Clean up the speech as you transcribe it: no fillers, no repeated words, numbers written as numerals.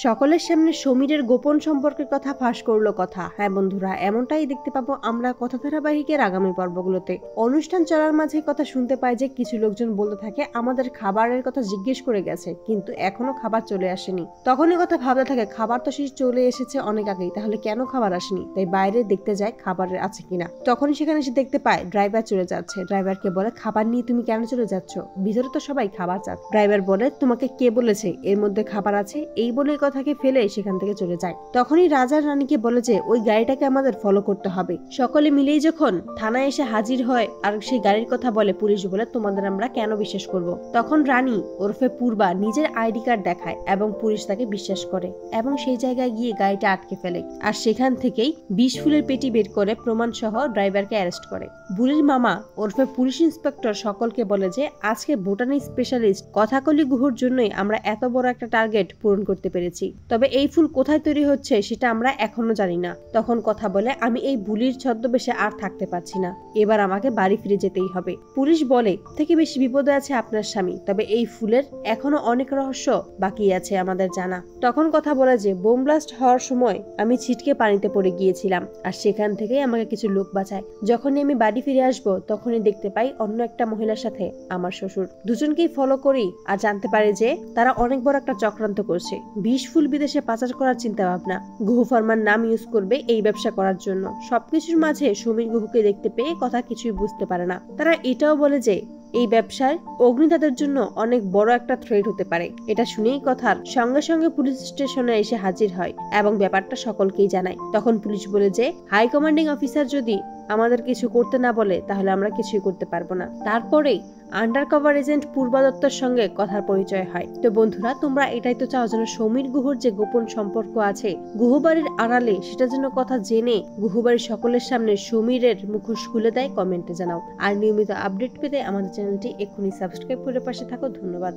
সকলের সামনে সমীরের গোপন সম্পর্কের কথা ফাঁস করলো কথা। হ্যাঁ বন্ধুরা, এমনটাই দেখতে পাবো আমরা কথা ধারাবাহিকের আগামী পর্বগুলোতে। অনুষ্ঠান চলার মাঝে কথা শুনতে পাই যে কিছু লোকজন বলতে থাকে আমাদের খাবারের কথা জিজ্ঞেস করে গেছে, কিন্তু এখনো খাবার চলে আসেনি। তখনই কথা ভাবতে থাকে খাবার তো শেষ চলে এসেছে অনেক আগেই, তাহলে কেন খাবার আসেনি? তাই বাইরে দেখতে যায় খাবারের আছে কিনা। তখনই সেখানে এসে দেখতে পায় ড্রাইভার চলে যাচ্ছে। ড্রাইভারকে বলে খাবার নিয়ে তুমি কেন চলে যাচ্ছ? ভিতরে তো সবাই খাবার চাচ্ছে। ড্রাইভার বলে তোমাকে কে বলেছে এর মধ্যে খাবার আছে? এই বলে কথাকে ফেলে সেখান থেকে চলে যায়। তখনই রাজা রানীকে বলে যে ওই গাড়িটাকে আমাদের ফলো করতে হবে। সকলে মিলেই যখন থানায় এসে হাজির হয় আর সেই গাড়ির কথা বলে, পুলিশ বলে তোমাদের আমরা কেন বিশ্বাস করব? তখন রানী ওরফে পূর্বা নিজের আইডি কার্ড দেখায় এবং পুলিশ তাকে বিশ্বাস করে এবং সেই জায়গায় গিয়ে গাড়িটা আটকে ফেলে। আর সেখান থেকেই 20 ফুলের পেটি বের করে প্রমাণ সহ ড্রাইভারকে অ্যারেস্ট করে। বুড়ির মামা ওরফে পুলিশ ইন্সপেক্টর সকলকে বলে যে আজকে বোটানি স্পেশালিস্ট কথাকলি গুহর জন্যই আমরা এত বড় একটা টার্গেট পূরণ করতে পেরেছি। তবে এই ফুল কোথায় তৈরি হচ্ছে সেটা আমরা এখনো জানি না। তখন কথা বলে আমি এই বুলির ছদ্মবেশে আর থাকতে পারছি না, এবার আমাকে বাড়ি ফিরে যেতেই হবে। পুলিশ বলে থেকে বেশি বিপদে আছে আপনার স্বামী, তবে এই ফুলের এখনো অনেক রহস্য বাকি আছে আমাদের জানা। তখন কথা বলে যে বোম ব্লাস্ট হওয়ার সময় আমি ছিটকে পানিতে পড়ে গিয়েছিলাম আর সেখান থেকেই আমাকে কিছু লোক বাঁচায়। যখনই আমি বাড়ি ফিরে আসবো তখনই দেখতে পাই অন্য একটা মহিলার সাথে আমার শ্বশুর। দুজনকেই ফলো করি আর জানতে পারে যে তারা অনেক বড় একটা চক্রান্ত করছে। 20 ফুল বিদেশে পাচার করার চিন্তা ভাবনা। গুহু ফার্মার নাম ইউজ করবে এই ব্যবসা করার জন্য। সবকিছুর মাঝে সমীর গুহুকে দেখতে পেয়ে কথা কিছুই বুঝতে পারে না। তারা এটাও বলে যে এই ব্যবসায় অগ্নি তাদের জন্য অনেক বড় একটা থ্রেট হতে পারে। এটা শুনেই কথার সঙ্গে সঙ্গে পুলিশ স্টেশনে এসে হাজির হয় এবং ব্যাপারটা সকলকেই জানায়। তখন পুলিশ বলে যে হাই কমান্ডিং অফিসার যদি আমাদের কিছু করতে না বলে তাহলে আমরা কিছুই করতে পারবো না। তারপরেই আন্ডারকভার এজেন্ট পূর্বা দত্তর সঙ্গে কথার পরিচয় হয়। তো বন্ধুরা, তোমরা এটাই তো চাও যেন সমীর গুহর যে গোপন সম্পর্ক আছে গুহবাড়ির আড়ালে, সেটা যেন কথা জেনে গুহবাড়ির সকলের সামনে সমীরের মুখোশ খুলে দেয়। কমেন্টে জানাও। আর নিয়মিত আপডেট পেতে আমাদের চ্যানেলটি এক্ষুনি সাবস্ক্রাইব করে পাশে থাকো। ধন্যবাদ।